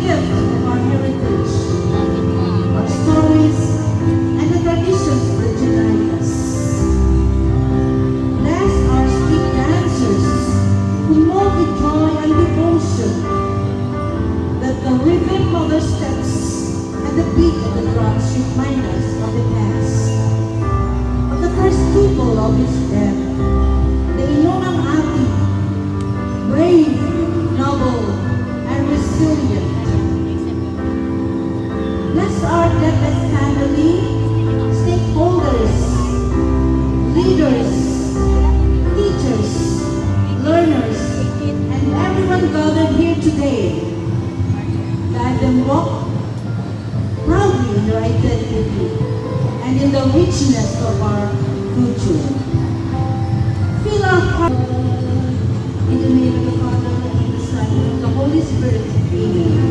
gift of our heritage, our stories, and the traditions that unite us. Bless our street dancers who move with joy and devotion, that the rhythm of their steps and the beat of the drums remind us of the past, of the first people of his death, the Inonang Ati, brave, noble, and resilient. Bless our Deathless family, stakeholders, leaders, teachers, learners, and everyone gathered here today. Guide them walk proudly in their identity and in the richness of our culture. Fill our heart in the name of the Father, and of the Son, and of the Holy Spirit. Amen.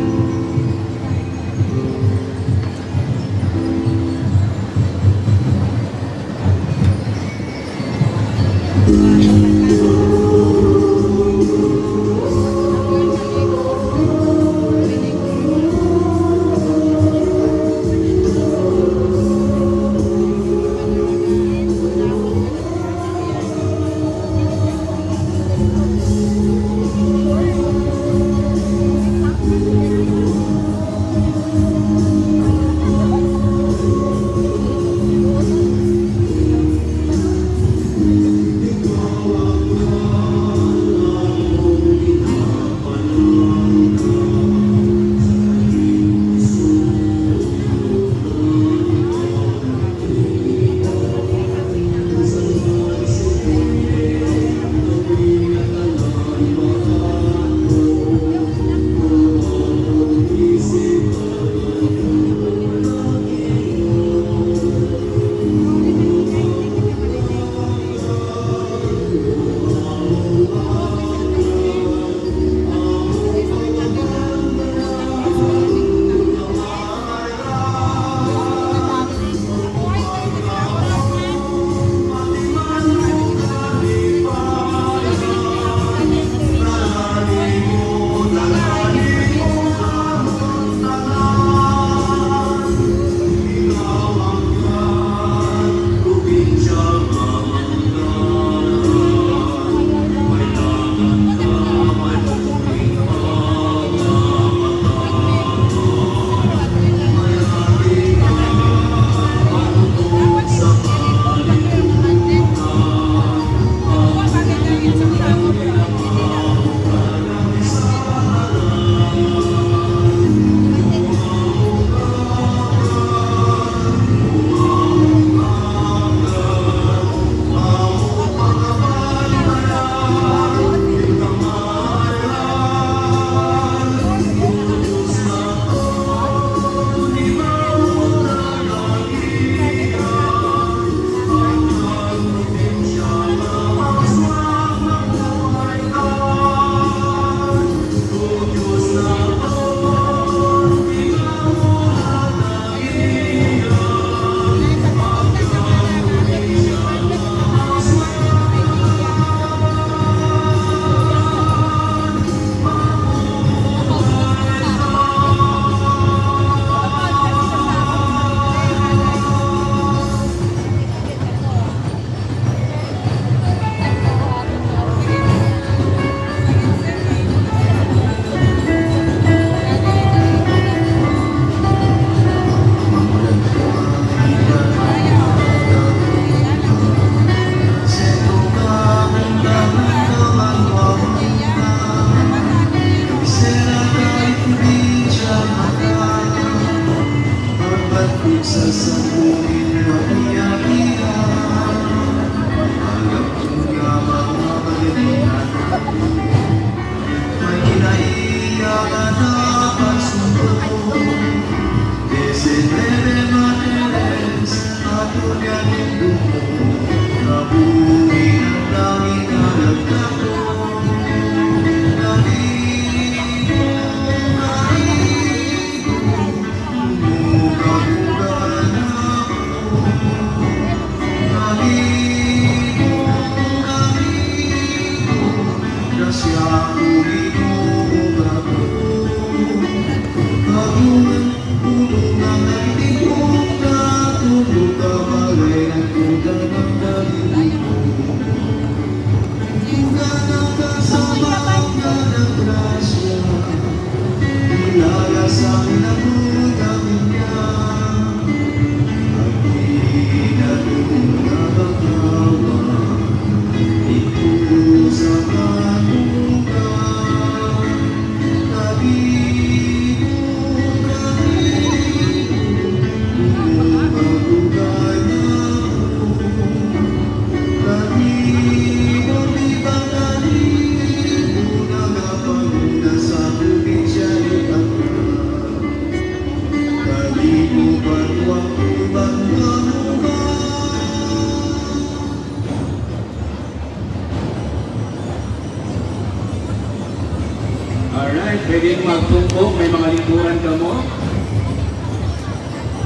Alright, pwede magtungkog, may mga lingkuran ka mo.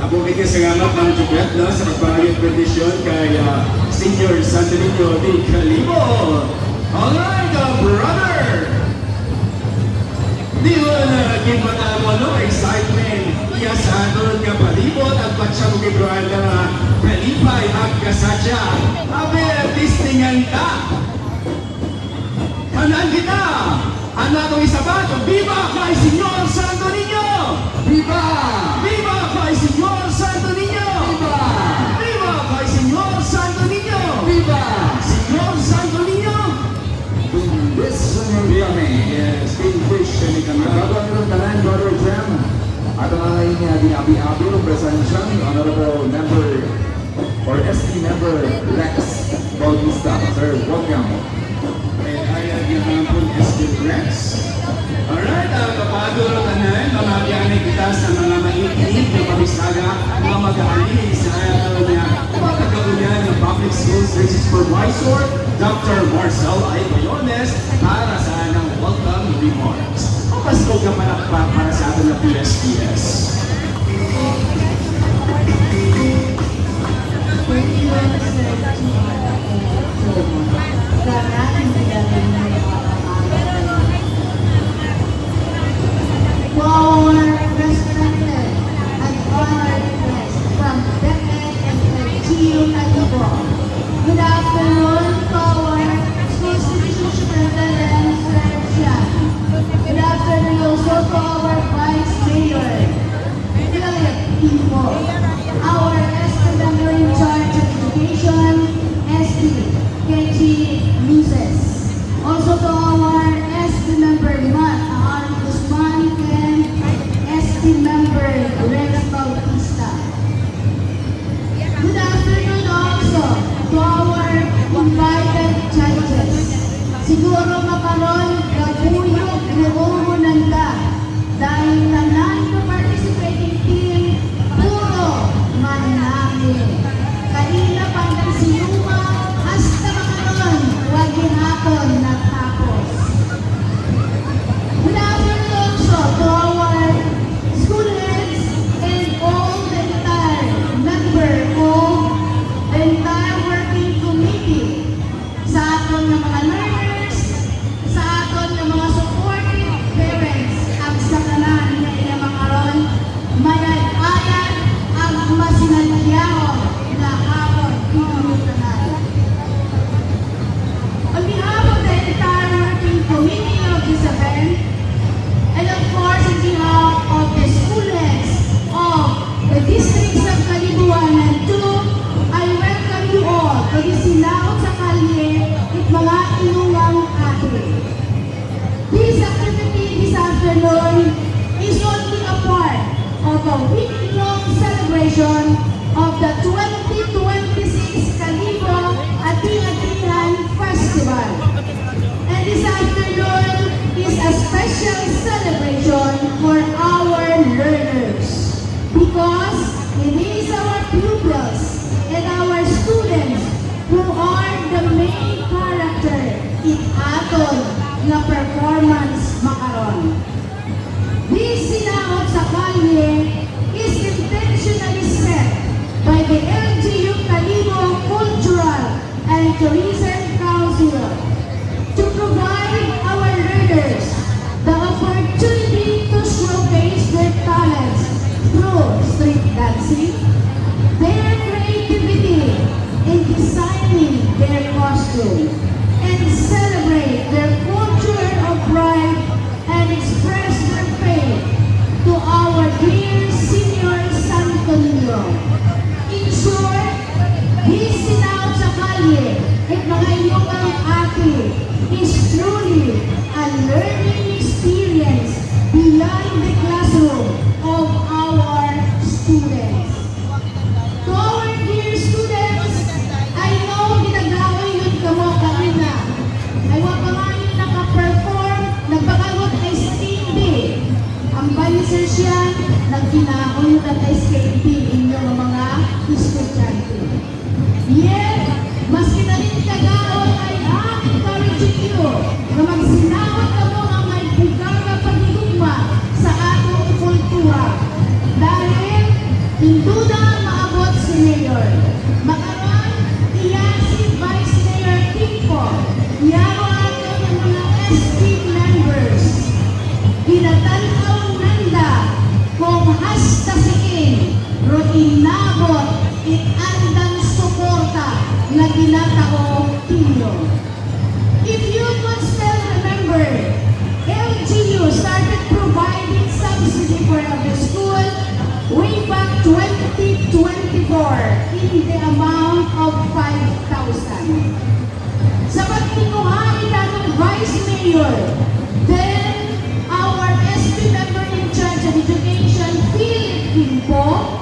Ako kayo salamat ng Jubilat na sa pagpahayag petisyon kay Senior Santo Niño de Calibo. Alright, brother! Di mo na nagkipata mo no excitement. Iya sa aton nga palibot at patsya mo kibroan na kalipay at kasadya. Abe, tistingan ka! Kanan kita! Anak ng isabat, viva kay Senyor Santo Niño! Viva! Viva kay Senyor Santo Niño! Viva! Viva kay Senyor Santo Niño! Viva! Senyor Santo Niño! Yes, Kingfish, ni Kanagawa ng Talan, Brother Jem. At ang alay niya, dinabi-abi ng presensya ni Honorable Member or ST Member Rex Bautista. Sir, welcome. Ayag yung hapon Estin Rex. Alright, kapado ro tanan, mga biyanay kita sa mga maiinit na pamisaga, mga mag-aalin sa mga kagabunan ng Public Schools Supervisor, Dr. Marcel I. Bayones, para sa anang welcome remarks. Papasko ka palakpak para sa atin na PSPS. Thank you, Sir To our respected and honored guests from DepEd and LGU Calibo. Good afternoon to our school division superintendent, Sir Sian. Good afternoon also to our Vice Mayor, Philip Pimo. Our member in charge of education, SD, KG Luces. Also to our SD member, Aaron Guzman, and SD member, Rex Bautista. Good afternoon also to our invited judges. Siguro makaroon gabuyog reunanda dahil tanan na participating team puro manami. Kanina panggang sinuma hasta makaroon wag gihapon natapos. Good afternoon also to our school heads and all the entire member of the entire working committee. Sa aton ng mga learners, sa aton ng mga supportive parents, at sa kanan na inamakaroon, mayag-ayag ang masinadyaho na hapon pinulutanan. On behalf of the entire working committee of this event, and of course on behalf of the school heads of the districts of Calibuan and 2, I welcome you all to the Sinaot sa Kalye at mga inungang ate. This activity this afternoon is only a part of a week-long celebration of the 2026 Calibo Ati-Atihan Festival. And this afternoon is a special celebration for our learners because it is our pupils and our students who are the main character in aton na performance makaron. This Sinaot sa Kalye is intentionally set by the LGU Calibo Cultural and Tourism Council to provide our learners the opportunity to showcase their talent nagkinahon at escaping inyong mga estudyante. Yet, maski na rin kagaon ay encouraging you na magsinawat ka mo ang may bugar na pagigugma sa atong kultura. Dahil, induda maabot si Mayor. Makaroon, iya si Vice Mayor Kiko. Iyaw ato ng mga SB members. Ginatanaw nanda kung hasta sikin, ro inabot it andang suporta na ginatao kinyo. If you could still remember, LGU started providing subsidy for the school way back 2024 in the amount of 5,000. Sa pagtinguhan ng Vice Mayor, then our SB member in charge of education, Philip Kimpo,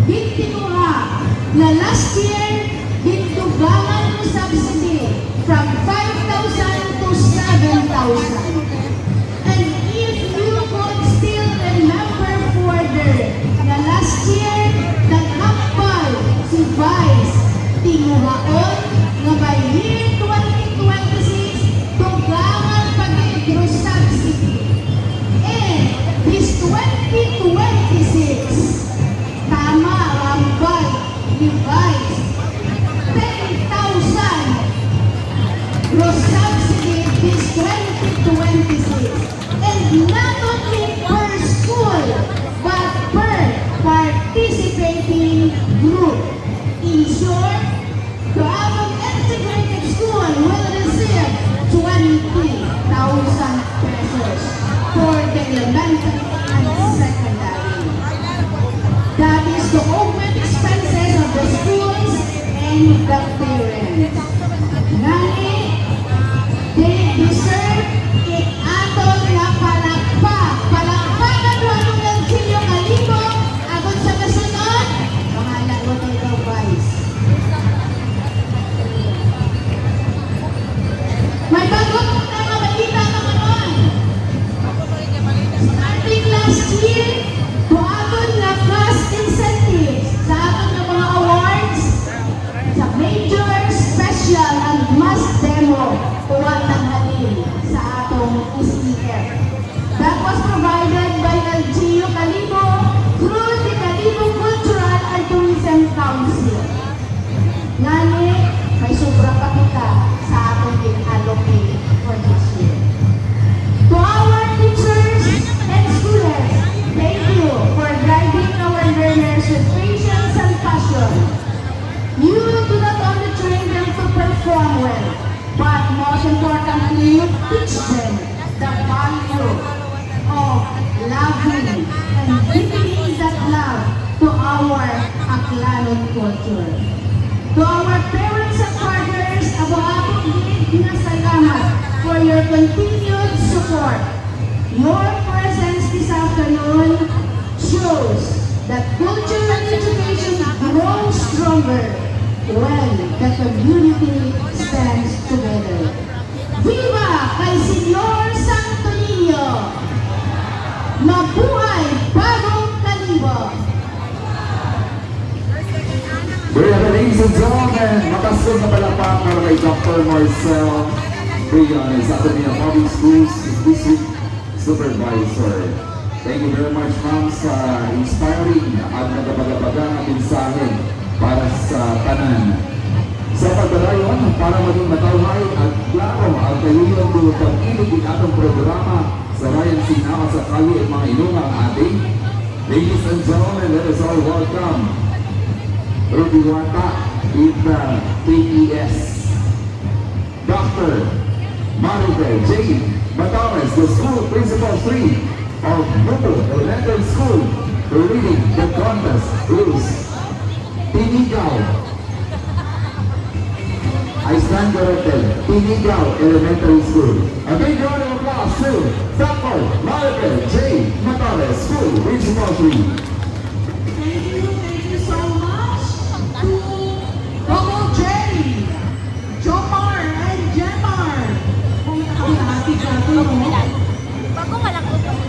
bintinguha na last year, bintugangan mo subsidy from 5,000 to 7,000. And if you could still remember further, na last year, nag-hapal si Vice tinguhaon na by year 2026, tugangan pag-ibro subsidy. And this 2026, tama, rambay, device, 10,000 gross subsidy this 2026. And not only per school, but per participating group. In short, the Avon Integrated School will receive 20,000 pesos for the elementary and secondary. That is to augment expenses of the schools and the parents. Ngani, they deserve it aton nga palakpak. Palakpakan mo anong LGU kalibo, agon sa kasunod, pangalan mo tayo Vice. May bago po na mga balita naman nun. Starting last year, tuagon na class incentives sa aton ng mga awards sa major, special, and mass demo tuwag ng halin sa atong ECF. That was provided by LGU Kalibo through the Kalibo Cultural and Tourism Council. Ngani, may sobra pa kita sa atong in-allocate for this year. To our teachers and students, thank you for guiding our learners with patience and passion. You do not only train them to perform well, but most importantly, you teach them the value of loving and giving that love to our Aklanon culture. To our parents and partners, abo-abong gid nga salamat for your continued support. Your presence this afternoon shows that culture and education grow stronger when the community stands together. Viva kay Senyor Santo Niño! Mabuhay Bagong Kalibo! Ladies and gentlemen, mataskod na palakpak para kay Dr. Marcel Brianes, Academy of Public Schools District Supervisor. Thank you very much, ma'am, sa inspiring at nagabagabagang mensahe para sa tanan. Sa pagdarayon, para maging matawhay at klaro ang kayuyong pag-ibig ng atong programa sa Ryan Sinama sa Kali at mga inungang ating. Ladies and gentlemen, let us all welcome Rudy Wata with the PES. Dr. Maribel J. Batares, the school principal 3 of Mupo Elementary School, reading the contest rules. Tinigaw. I stand corrected. Tinigaw Elementary School. A big round of applause to Dr. Maribel J. Batares, school principal 3. Thank you so much to Double J, Jomar, and Jemar. Kung nakakilati ka ito, no? Bago malakot ako.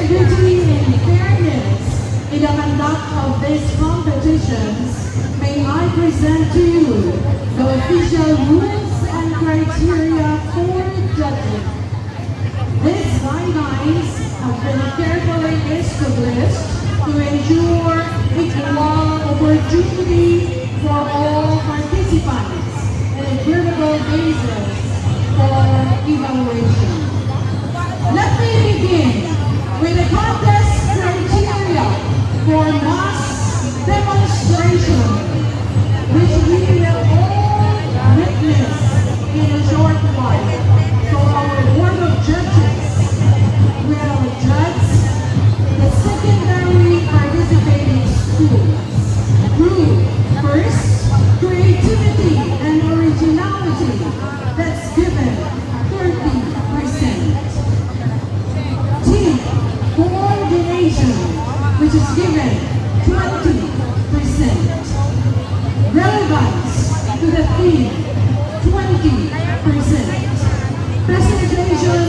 integrity and fairness in the conduct of these competitions, may I present to you the official rules and criteria for judging. These guidelines have been carefully established to ensure equal opportunity for all participants and a equitable basis for evaluation. Let me begin with the contest criteria for mass demonstration, which we will all witness in a short while. So our board of judges will judge the secondary participating schools through first, creativity and originality, that's given 30%. Team coordination, which is given 20%. Relevance to the theme, 20%. Presentation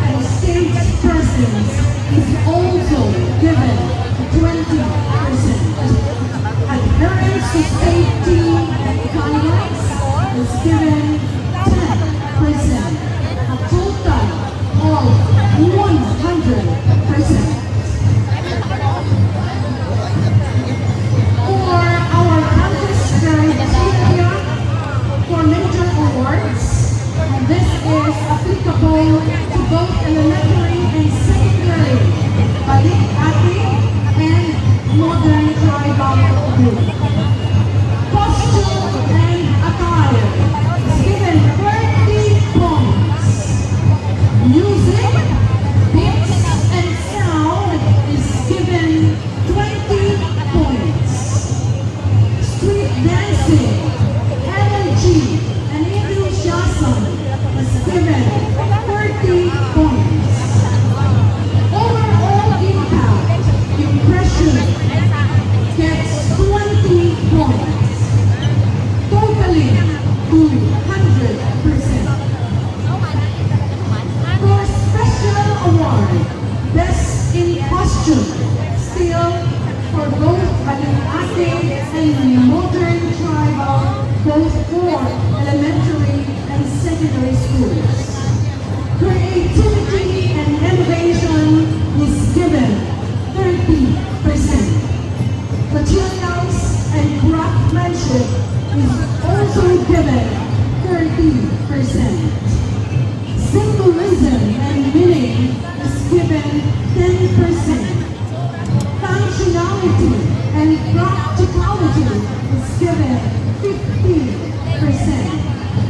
and stage presence is also given 20%. Adherence to safety guidelines is given 10%. A total of 100%. For our contest criteria for major awards, and this is applicable to both elementary and secondary, balik ati and modern tribal group. Costume and attire is given 30 points. Music, beats, and sound is given 20 points. Street dancing, energy, and enthusiasm is given 30 points. Overall impact, impression, gets 20 points. Totaling 200%. For special award, Best in Costume, still for both Baliate and Modern Tribal, both for elementary and secondary schools. Creativity and innovation is given 30%. Materials and craftsmanship is also given 30%. Symbolism and meaning is given 10%. Functionality and practicality is given 15%.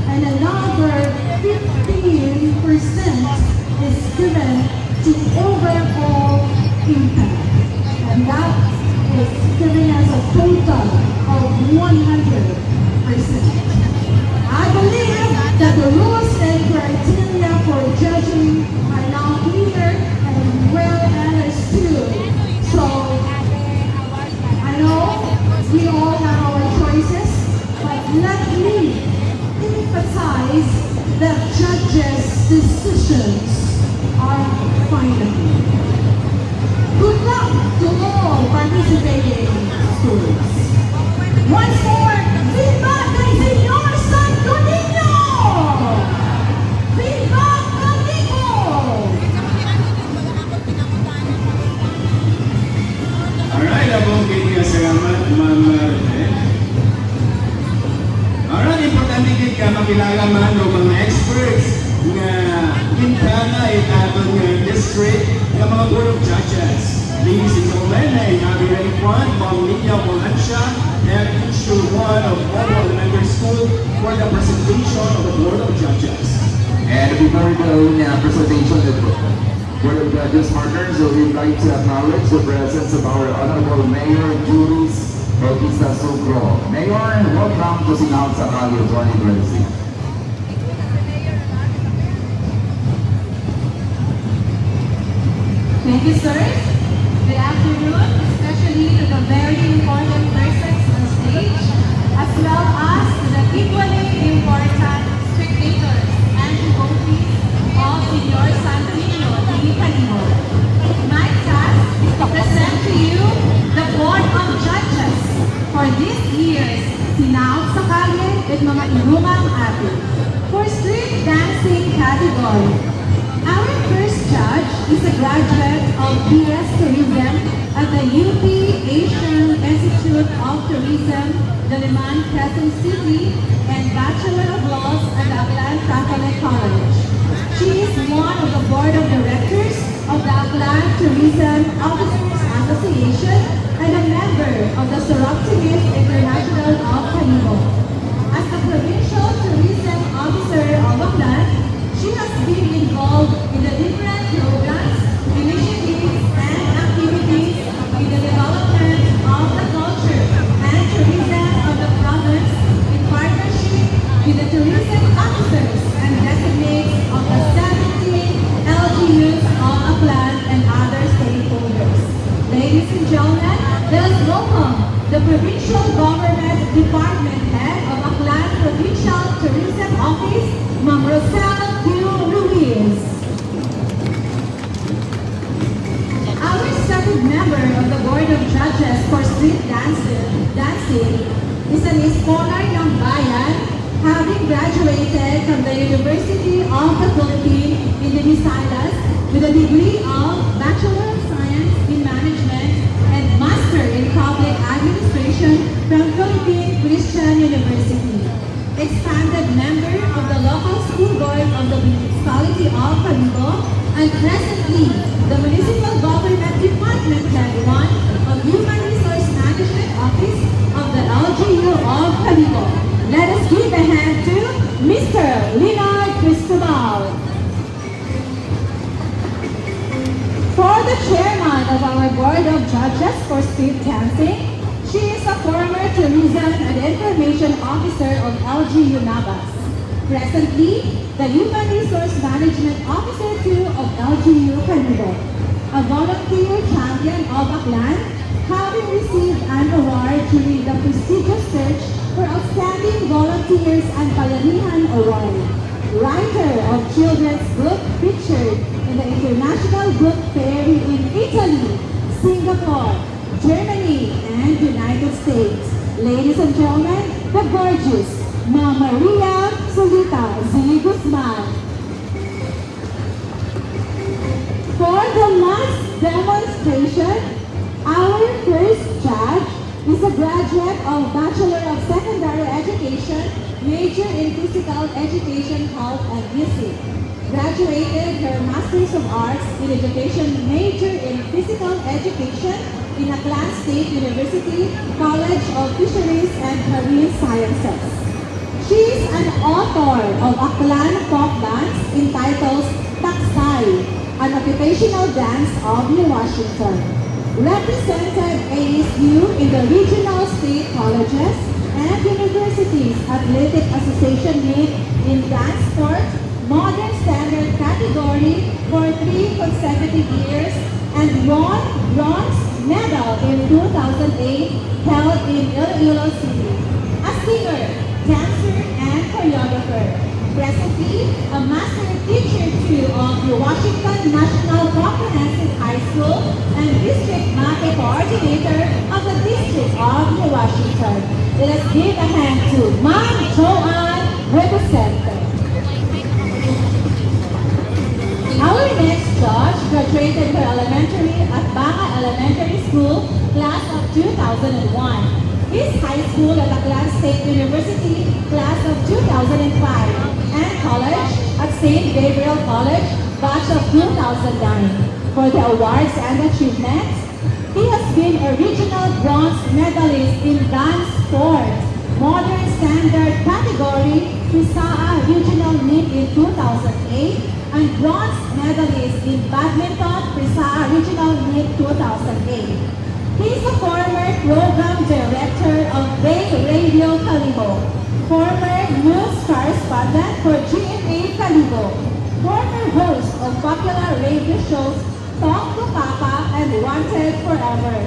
And another 15% is given to overall impact. And that is giving us a total of 100%. I believe that the rules and criteria for judging are now clear and well understood. So, I know we all have our choices, but let me emphasize that judges' decisions are final. Good luck to all participating schools. Once more, feedback kay Senyor Santo Niño! Feedback Katipo! Alright, abong kaya salamat, Ma'am Maribel. Alright, importante kit ka makilala man o mga experts nga gintana aton nga district nga mga board of judges. Ladies and gentlemen, I have here in front Ma'am Lilia Polancia, Head Teacher 1 of Mobile Elementary School for the presentation of the board of judges. And before we go in the presentation of the Board of Judges partners, we'd like to acknowledge the presence of our Honorable Mayor Juris Bautista Sucro. Mayor, welcome to Sinal Sacalio 2026. Thank you, sir. Good afternoon, especially to the very important persons on stage, as well as to the equally important spectators and devotees of Senyor Santo Niño, Tinikalimo. Tonight's makinugang ate. For street dancing category, our first judge is a graduate of BS Tourism at the UP Asian Institute of Tourism, Diliman, Quezon City, and Bachelor of Laws at the Aklan Catholic College. She is one of the board of directors of the Aklan Tourism Officers Association and a member of the Soroctimis International of Canibo. As the Provincial Tourism Officer of Aklan, she has been involved in the different programs, initiatives, and activities in the development of the culture and tourism of the province in partnership with the tourism officers and designates of the 17 LGUs of Aklan and other stakeholders. Ladies and gentlemen, let us welcome the Provincial Government Department Head of Aklan Provincial Tourism Office, Ma'am Rosel Q. Ruiz. Our second member of the Board of Judges for Street Dancing is a scholar ng Bayan, having graduated from the University of the Philippines in the Visayas with a degree of Bachelor of Science in Management and Master in Public Administration from Philippine Christian University. Expanded member of the local school board of the municipality of Canibo and presently the Municipal Government Department Head 1 of Human Resource Management Office of the LGU of Canibo. Let us give a hand to Mr. Leonard Cristobal. For the chairman of our Board of Judges for Street Dancing, she is a former Tourism and Information Officer of LGU Navas. Presently, the Human Resource Management Officer 2 of LGU Canibo. A volunteer champion of Aklan, having received an award during the prestigious search for Outstanding Volunteers and Bayanihan Award. Writer of children's book featured in the International Book Fair in Italy, Singapore, Germany, and United States. Ladies and gentlemen, the gorgeous Ma'am Maria Solita Z. Guzman. For the last demonstration, our first judge is a graduate of Bachelor of Secondary Education, major in Physical Education, Health, and Music. Graduated her Masters of Arts in Education, major in Physical Education in Aklan State University, College of Fisheries and Marine Sciences. She is an author of Aklan folk dance entitled Taksay, an occupational dance of New Washington. Represented ASU in the regional state colleges and universities athletic association meet in dance sport, modern standard category for 3 consecutive years and won bronze medal in 2008 held in Iloilo City. A singer, dancer, and choreographer. Presently, a master teacher too of the Washington National Comprehensive High School and district math coordinator of the District of New Washington. Let us give a hand to Ma'am Joanne Representative. Our next judge graduated her elementary at Banga Elementary School, class of 2001. His high school at Aklan State University, class of 2005. And college at St. Gabriel College, batch of 2009. For the awards and achievements, he has been a regional bronze medalist in dance sport, modern standard category, Pisaa Regional Meet in 2008, and bronze medalist in badminton, Pisaa Regional Meet 2008. He is a former program director of Bay Radio Calibo, former news correspondent for GMA Calibo, former host of popular radio shows Talk to Papa and Wanted Forever.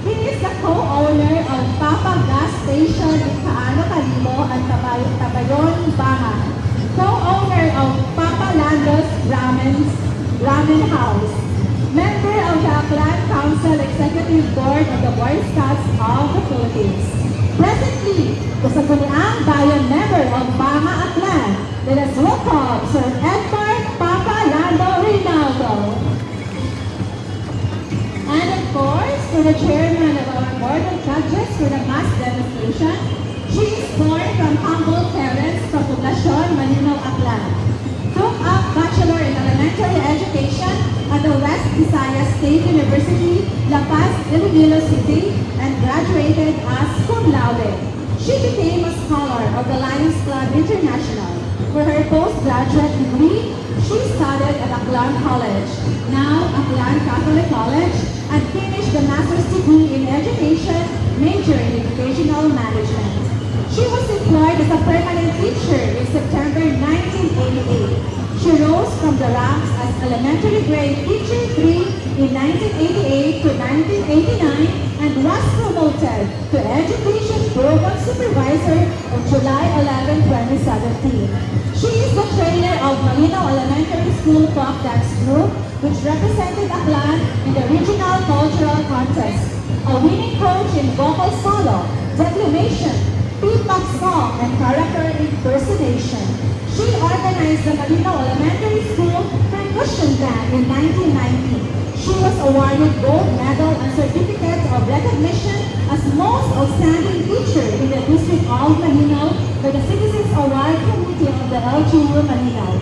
He is the co-owner of Papa Gas Station in Kaano, Calibo and Tabayon, Banga. Co-owner of Papa Landos Ramen House. Member of the Aklan Council Executive Board of the Boy Scouts of the Philippines. Presently, Kasaguniang Bayan member of Banga Aklan. Let us welcome Sir Edmar Papa Lando Rinaldo. And of course, to the chairman of our board of judges for the mass demonstration. She is born from humble parents from Poblacion, Maninaw, Aklan. Took up Bachelor in Elementary Education at the West Visayas State University, La Paz, Iloilo City, and graduated as cum laude. She became a scholar of the Lions Club International. For her postgraduate degree, she studied at Aklan College, now Aklan Catholic College, and finished the master's degree in education, major in educational management. She was employed as a permanent teacher in September 1988. She rose from the ranks as elementary grade teacher 3 in 1988 to 1989 and was promoted to education program supervisor on July 11, 2017. She is the trainer of Malinaw Elementary School Folk Dance Group, which represented Aklan in the regional cultural contest. A winning coach in vocal solo, declamation, P-pop song, and character impersonation. She organized the Malinaw Elementary School Percussion Band in 1990. She was awarded gold medal and certificate of recognition as most outstanding teacher in the District of Malinaw by the Citizens Award Committee of the LGU Malinaw.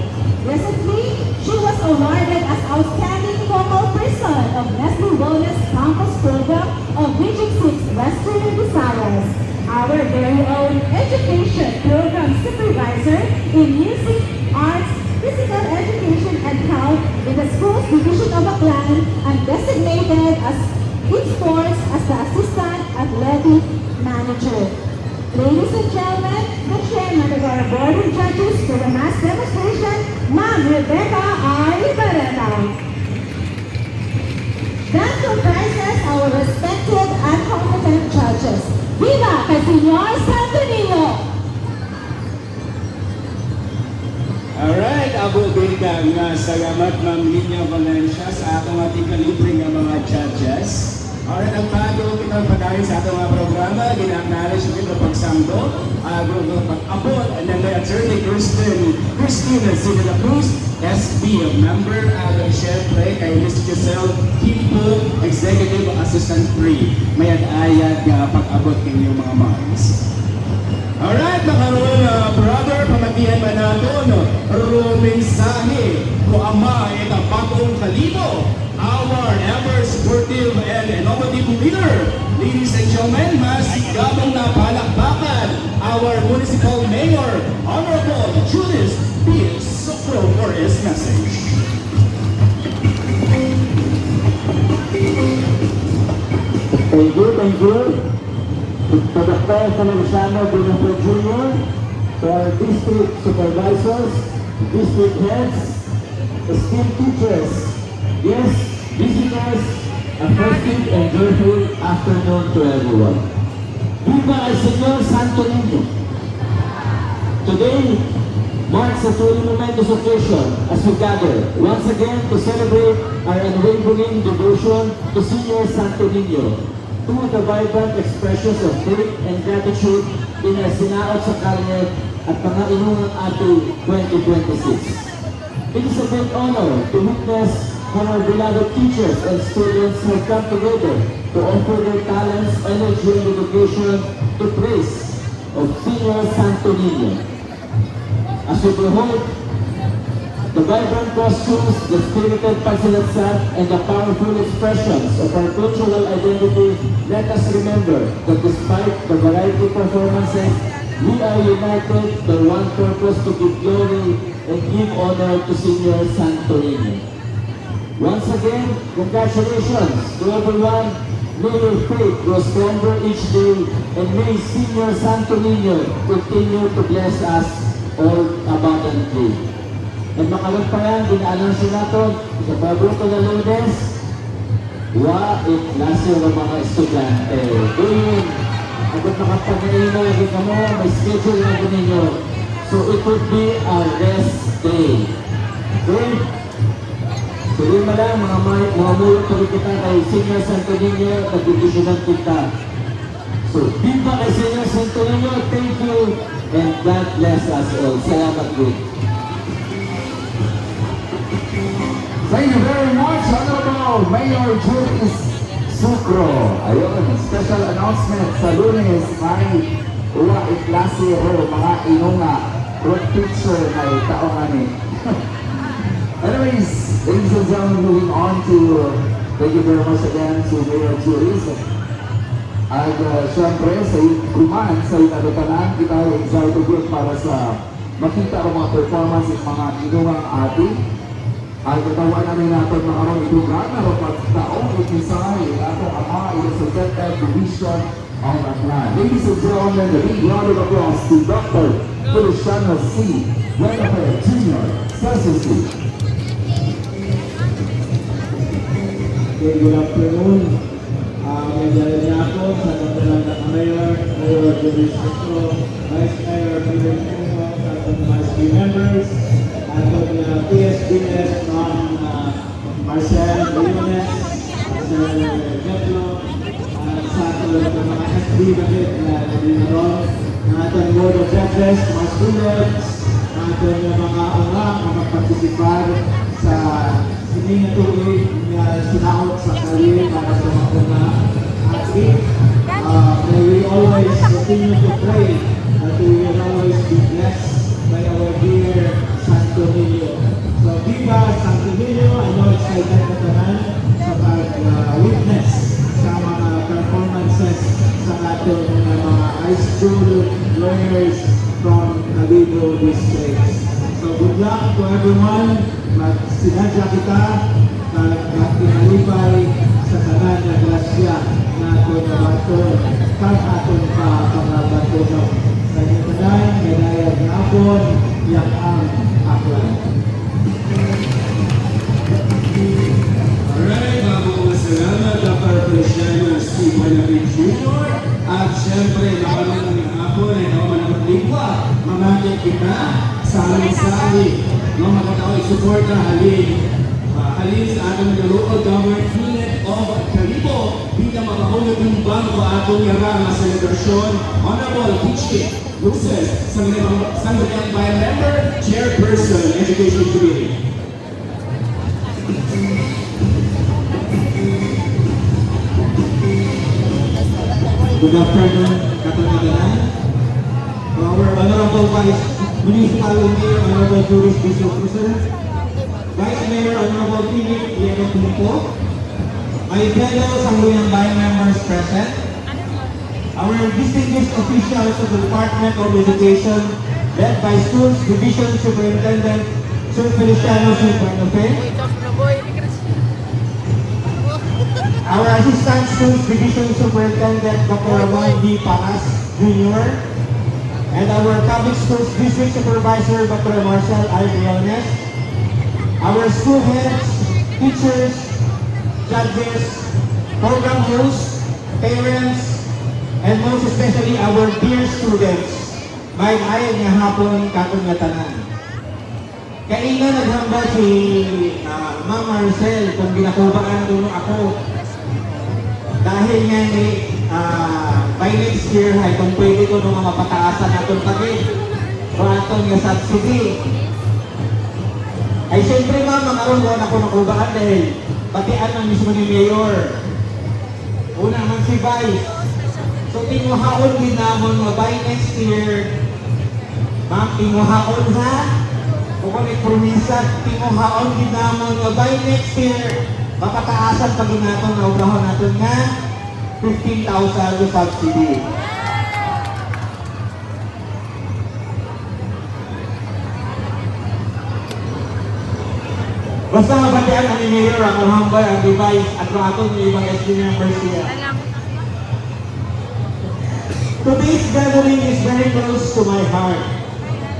Recently, she was awarded as outstanding vocal person of Nestle Wellness Campus Program of Region 6 Western Visayas. Our very own education program supervisor in music, arts, physical education, and health in the school's division of Aklan and designated as in sports as the assistant athletic manager. Ladies and gentlemen, the chairman of our board of judges for the mass demonstration, Ma'am Rebecca R. Ibareta. That comprises our respected and competent judges. Viva kay Senyor Santo Niño! Alright, abo bigang salamat Ma'am Linya Valencia sa atong ating kalibre nga mga judges. Alright, ang bago kitang padayon sa atong mga programa, ginaknalish ko ito pagsanggo, pag-abot, and then may attorney Christine Sina Cruz, SB, member, syempre kay Ms. Giselle Kimpo, Executive Assistant 3. May ayad pag-abot kanyang mga moms. Alright, makaroon brother, pamatihan ba nato, rumensahe ko ama itang bagong kalino, our ever sportive and innovative leader. Ladies and gentlemen, mas gabong na palakpakan, our municipal mayor, Honorable Julius P. Sokro for his message. Thank you. To the Fair Feliciano Bonifio Jr., to our district supervisors, district heads, esteemed teachers, guests, visitors, a festive and joyful afternoon to everyone. Viva el Señor Santo Niño! Today marks a truly momentous occasion as we gather once again to celebrate our unwavering devotion to Senior Santo Niño, two of the vibrant expressions of faith and gratitude in our Sinaot sa Kalyet at Pangainuang Ato 2026. It is a great honor to witness how our beloved teachers and students have come together to offer their talents, energy, and dedication to praise of Senior Santo Niño. As we behold the vibrant costumes, the spirited pansilatsat, and the powerful expressions of our cultural identity, let us remember that despite the variety of performances, we are united by one purpose: to give glory and give honor to Senior Santo Niño. Once again, congratulations to everyone. May your faith grow stronger each day, and may Senior Santo Niño continue to bless us all abundantly. And makalagpayan, ina-announce natin sa Pabuto na Lunes, klasyo ng mga estudyante. Doon, agad nakapag-ina, kita mo, may schedule na po ninyo. So it would be our rest day. Okay? Tuloy mo lang, mga mulot tuloy kita kay Senior Santo Niño, nag-divisionan kita. So, Viva kay Senyor Santo Niño, thank you, and God bless us all. Salamat po. Thank you very much, Honorable Mayor Juris Sucro. Ayun, special announcement sa Lunes, may uwa iklase o mga inunga road picture na taong ani. Anyways, ladies and gentlemen, moving on to thank you very much again to Mayor Juris. At syempre, sa kuman, sa itanutanan, kita ay excited yun para sa makita ang mga performance ng mga inungang ating. At katawan namin natin mga karong ilugan na pagtaong itisay atong ama i-Secretary Division of Aklan. Ladies and gentlemen, the big round of applause to Dr. Feliciano C. Buenafe Jr. SSC. Okay, good afternoon. May dala niya ako sa Kapilang na Mayor, Mayor Juris Sucro, Vice Mayor Peter Pinto, at mga SB members, at ang PSBS ng Marcel Leones, Marcel Getlo, at sa mga SB bakit na naroon, ang ating Board of Judges, mga students, ang ating mga unang participar sa sining tuloy na sinahot sa karir para sa mga athlete. May we always continue to pray that we will always be blessed by our dear Santo Niño. So, Viva Santo Niño! I know excited na tanan sa pag-witness sa mga performances sa ating mga high school learners from Calibo District. So, good luck to everyone. Sinadya kita at pinalipay sa tanan na grasya na ito na bato kang aton pa pangabato no. Sa inyong tanan, medayag na apon, yak ang aklan. Alright, mga salamat Dr. Feliciano C. Buenafe Jr. At syempre, nakalala ng hapon ay naman ang lingwa. Mamagay kita sa sali-sali. Mga magkataoy support na halin sa atong local government unit of Calibo. Bilang makahulog yung bangko atong yarang na selebrasyon. Honorable Pichi Luces, Sangguniang Bayan Member, Chairperson, Education Committee. Good afternoon, Katuladanan. Our Honorable Vice Municipal Mayor, Honorable Juris Bishop Cruzan, Vice Mayor, Honorable Philip Diego Pinto, my fellow Sangguniang Bayan members present, our distinguished officials of the Department of Education, led by Schools Division Superintendent Sir Feliciano C. Buenafe, our Assistant Schools Division Superintendent Dr. Ramon D. Paras Jr., and our Public Schools District Supervisor Dr. Marcel I. Leones, our school heads, teachers, judges, program hosts, parents, and most especially our dear students, may ayag nga hapon kakong nga tanan. Kaina naghambal si Ma'am Marcel kung ginakubaan doon ako. Dahil nga ni by next year ay kung pwede ko nung mapataasan natin pagin o aton nga subsidy. Ay siyempre ma'am, makaroon ko na ako nakubaan dahil batian ng mismo ni Mayor. Una man si Vice. So tinguhaon din namon nga by next year, ma'am, tinguhaon ha? O kung ipromisa, tinguhaon din namon nga by next year, mapataasan pag natin na ubrahon natin nga 15,000 yung subsidy. Basta mabatian ang Mayor, ang humble, ang device, at kung atong ibang SG members here. Today's gathering is very close to my heart.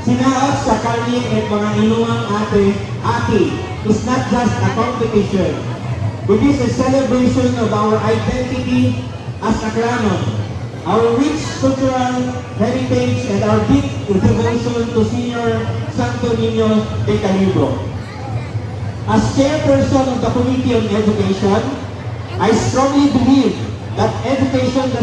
Sinaot sa kanyang at mga inuang ate is not just a competition. It is a celebration of our identity as Aklanon, our rich cultural heritage, and our deep devotion to Senior Santo Niño de Calibo. As chairperson of the Committee on Education, I strongly believe that education